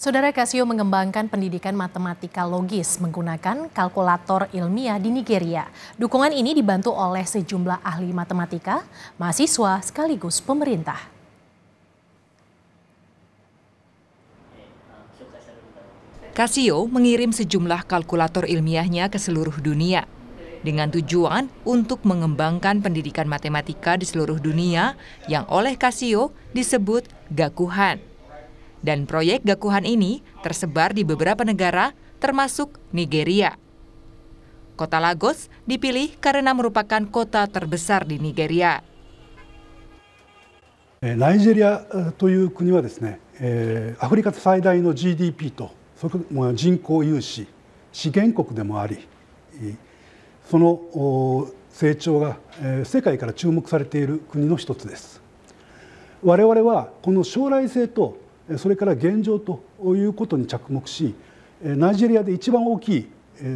Saudara, Casio mengembangkan pendidikan matematika logis menggunakan kalkulator ilmiah di Nigeria. Dukungan ini dibantu oleh sejumlah ahli matematika, mahasiswa sekaligus pemerintah. Casio mengirim sejumlah kalkulator ilmiahnya ke seluruh dunia dengan tujuan untuk mengembangkan pendidikan matematika di seluruh dunia yang oleh Casio disebut Gakuhan. Dan proyek Gakuhan ini tersebar di beberapa negara termasuk Nigeria. Kota Lagos dipilih karena merupakan kota terbesar di Nigeria. ナイジェリアという国はですね、アフリカ最大の GDP とそれから人口有志、資源国でもあり、その成長が世界から注目されている国の一つです。我々はこの将来性とそれから現状ということに着目し、ナイジェリアで一番大きい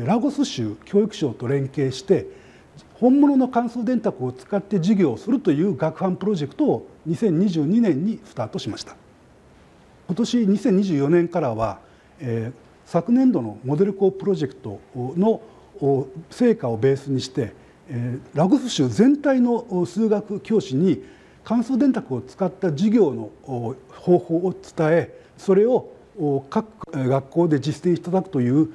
ラゴス州教育省と連携して本物の関数電卓を使って授業をするという学販プロジェクトを2022年にスタートしました。今年2024年からは、昨年度のモデル校プロジェクトの成果をベースにしてラゴス州全体の数学教師に関数電卓を使った授業の方法を伝え、それを各学校で実践いただくという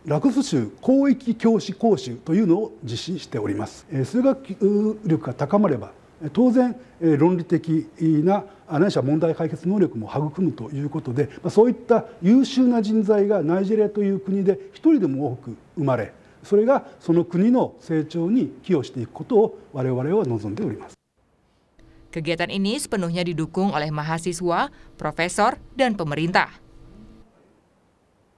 ラゴス州広域教師講習というのを実施しております。数学力が高まれば当然論理的な何しろ問題解決能力も育むということで、そういった優秀な人材がナイジェリアという国で一人でも多く生まれ、それがその国の成長に寄与していくことを我々は望んでおります。Kegiatan ini sepenuhnya didukung oleh mahasiswa, profesor, dan pemerintah.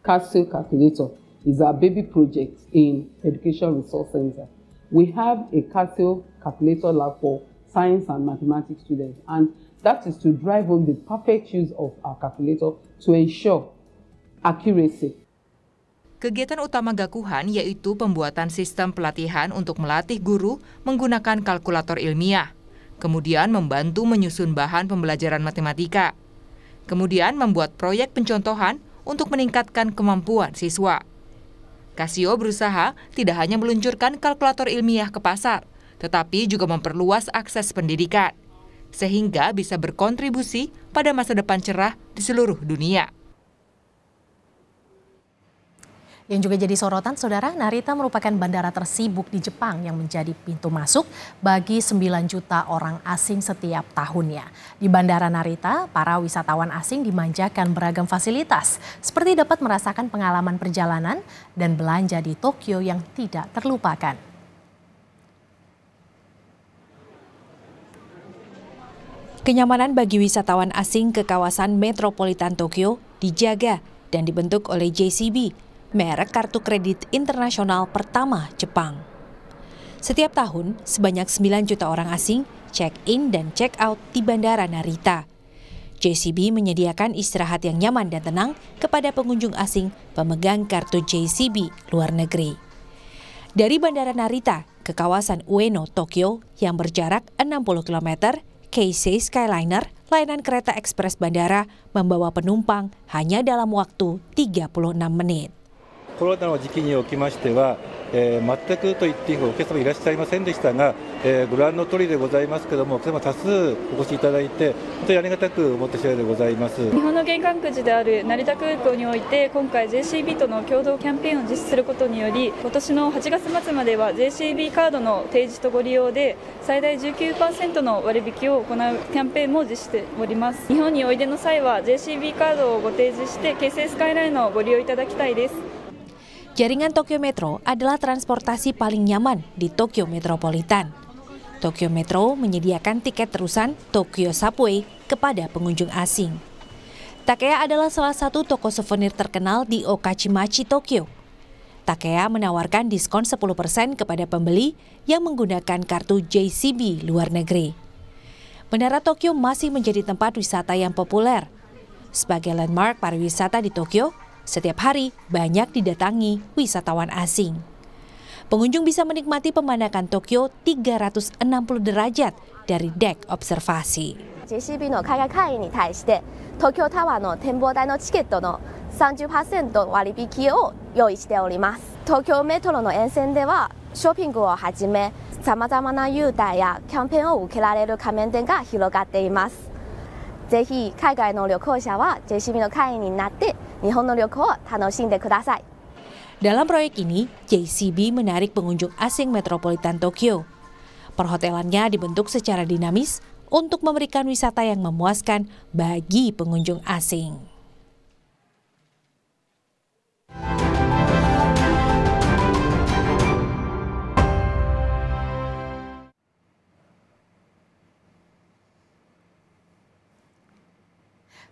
Casio Calculator is our baby project in Education Resource Center. We have a Casio Calculator lab for science and mathematics students, and that is to drive home the perfect use of our calculator to ensure accuracy. Kegiatan utama Gakuhan yaitu pembuatan sistem pelatihan untuk melatih guru menggunakan kalkulator ilmiah, kemudian membantu menyusun bahan pembelajaran matematika, kemudian membuat proyek pencontohan untuk meningkatkan kemampuan siswa. Casio berusaha tidak hanya meluncurkan kalkulator ilmiah ke pasar, tetapi juga memperluas akses pendidikan, sehingga bisa berkontribusi pada masa depan cerah di seluruh dunia. Yang juga jadi sorotan, Saudara, Narita merupakan bandara tersibuk di Jepang yang menjadi pintu masuk bagi 9 juta orang asing setiap tahunnya. Di Bandara Narita, para wisatawan asing dimanjakan beragam fasilitas, seperti dapat merasakan pengalaman perjalanan dan belanja di Tokyo yang tidak terlupakan. Kenyamanan bagi wisatawan asing ke kawasan metropolitan Tokyo dijaga dan dibentuk oleh JCB, merek kartu kredit internasional pertama Jepang. Setiap tahun, sebanyak 9 juta orang asing check-in dan check-out di Bandara Narita. JCB menyediakan istirahat yang nyaman dan tenang kepada pengunjung asing pemegang kartu JCB luar negeri. Dari Bandara Narita ke kawasan Ueno, Tokyo yang berjarak 60 km, Keisei Skyliner, layanan kereta ekspres bandara, membawa penumpang hanya dalam waktu 36 menit. コロナの時期におきましては、全くと言っていいほどお客様いらっしゃいませんでしたが、ご覧の通りでございますけども、お客様多数お越しいただいて、本当にありがたく思った次第でございます。日本の玄関口である成田空港において、今回 JCB との共同キャンペーンを実施することにより、今年の8月末までは JCB カードの提示とご利用で、最大 19% の割引を行うキャンペーンも実施しております。日本においでの際は JCB カードをご提示して、京成スカイライナーをご利用いただきたいです。Jaringan Tokyo Metro adalah transportasi paling nyaman di Tokyo Metropolitan. Tokyo Metro menyediakan tiket terusan Tokyo Subway kepada pengunjung asing. Takea adalah salah satu toko souvenir terkenal di Okachimachi, Tokyo. Takea menawarkan diskon 10% kepada pembeli yang menggunakan kartu JCB luar negeri. Bandara Tokyo masih menjadi tempat wisata yang populer. Sebagai landmark pariwisata di Tokyo, setiap hari banyak didatangi wisatawan asing. Pengunjung bisa menikmati pemandangan Tokyo 360 derajat dari dek observasi. JCB の海外会員に対して東京タワーの展望台のチケットの 30% 割引を用意しております。東京メトロの沿線ではショッピングをはじめさまざまな優待やキャンペーンを受けられる加盟店が広がっています。ぜひ海外の旅行者は JCB の会員になって日本の旅行を楽しんでください。 Dalam proyek ini, JCB menarik pengunjung asing metropolitan Tokyo. Perhotelannya dibentuk secara dinamis untuk memberikan wisata yang memuaskan bagi pengunjung asing.